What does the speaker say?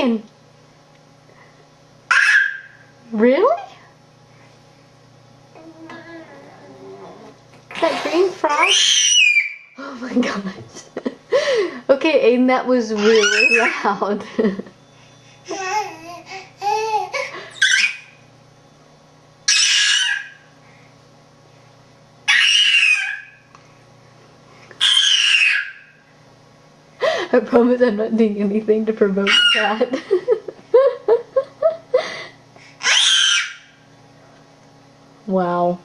saying? Really? That green frog? Oh my gosh. Okay, Aiden, that was really loud. I promise I'm not doing anything to provoke that. Wow.